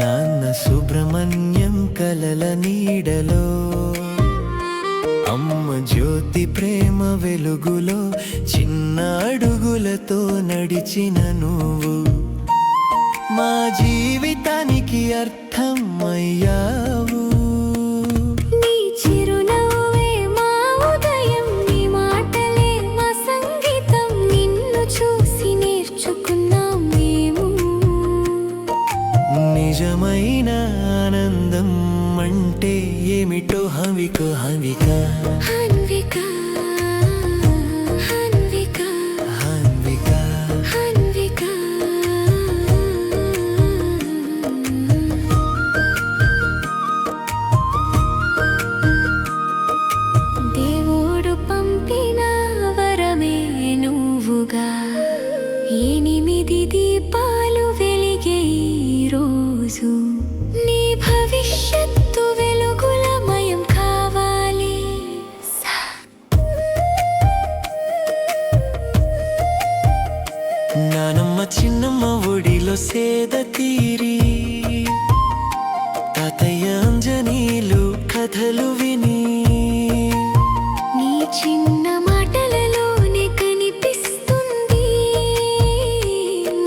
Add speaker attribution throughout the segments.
Speaker 1: నాన్న సుబ్రహ్మణ్యం కలల నీడలో, అమ్మ జ్యోతి ప్రేమ వెలుగులో, చిన్న అడుగులతో నడిచిన నువ్వు మా జీవితానికి అర్థమయ్యావు. నిజమైన ఆనందం అంటే ఏమిటో హన్విక హన్విక హన్విక హన్విక హన్విక హన్విక. దేవుడు పంపిన వరమే నువ్వుగా, 8 దీపాలు వెలిగే రోజు నీ భవిష్యత్తు వెలుగులమయం కావాలి. నానమ్మ చిన్నమ్మ ఒడిలో సేద తీరి, తాతయ్య అంజనీలు కథలు విని, నీ చిన్న మాటలలోనే కనిపిస్తుంది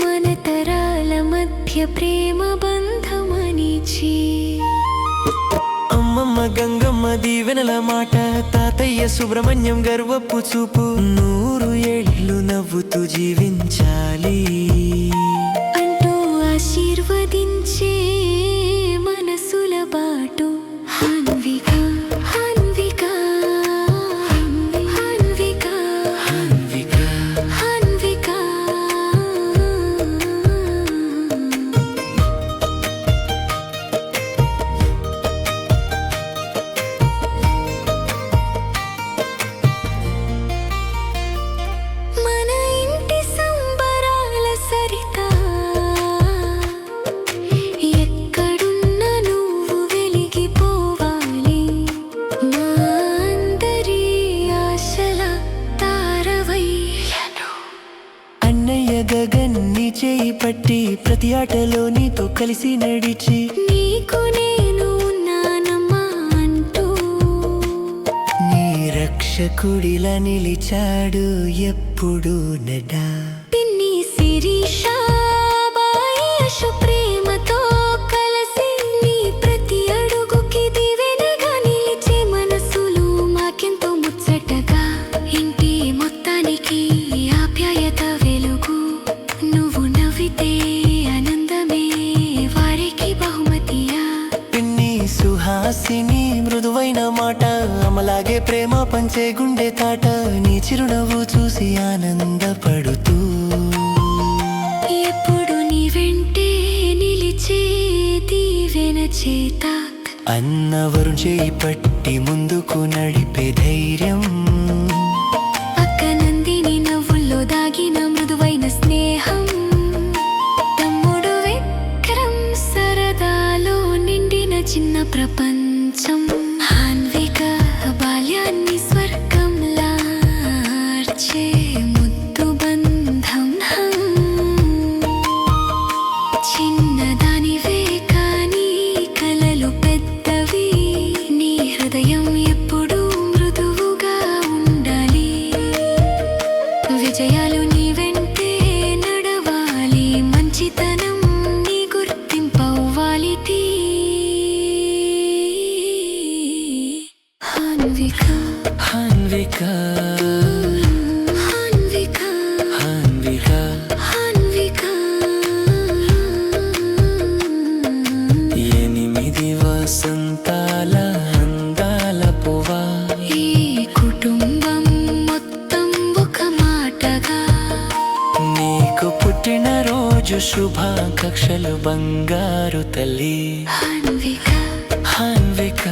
Speaker 1: మన తరాల మధ్య ప్రేమ బంధమనిచి. అమ్మమ్మ గంగమ్మ దీవెనల మాట, తాతయ్య సుబ్రహ్మణ్యం గర్వపు చూపు, 100 ఏళ్ళు నవ్వుతూ జీవించాలి అంటూ ఆశీర్వదించే మనసుల బాటు. హన్విక హన్విక హన్విక హన్విక హన్విక. మన ఇంటి సంబరాల సరిత, ఎక్కడున్నా నువ్వు వెలిగిపోవాలి. మా అందరి ఆశల తారవయ్యను. అన్నయ్య గగన్ నీ చేయి పట్టి, ప్రతి ఆటలో నీతో కలిసి నడిచి, నీకు నేను ఉన్నానమ్మా అంటూ నీ రక్షకుడిలా నిలిచాడు ఎప్పుడు నడా. పిన్ని శిరీష బాయి అశు ప్రేమతో కలిసి, నీ ప్రతి అడుగుకి దివెనగా నిలిచే మనసులు మాకెంతో ముచ్చటగా. ఇంటి మొత్తానికి ఆప్యాయత వెలుగు, నువ్వు నవ్వితే ఆనందమే వారికి బహుమతియా. పిన్ని సుహాసిని మృదువైన మాట, అమలాగే ప్రేమ పంచే గుండె తాట, నీ చిరునవ్వు చూసి ఆనందపడుతూ ఎప్పుడు నీ వెంటే నిలిచే దీవెన చేత. అన్నవరు చేయి పట్టి ముందుకు నడిపే ధైర్యం, అక్క నందిని నవ్వుల్లో దాగిన మృదువైన స్నేహం, తమ్ముడు విక్రమ్ సరదాలో నిండిన చిన్న ప్రపంచం. హన్విక బాల్యాన్ని స్వర్గంలా మార్చే ముద్దు బంధం. చిన్నదానివే కానీ కలలు పెద్దవి, నీ హృదయం ఎప్పుడూ మృదువుగా ఉండాలి. విజయాలు నీ వెంటే నడవాలి, మంచితనం నీ గుర్తింపవ్వాలి. హన్విక హన్విక హన్విక హన్విక హన్విక. 8 వసంతాల అందాల పువ్వా, ఈ కుటుంబం మొత్తం ఒక మాటగా పుట్టినరోజు శుభాకాంక్షలు బంగారు తల్లి
Speaker 2: హాన్విక
Speaker 1: హాన్విక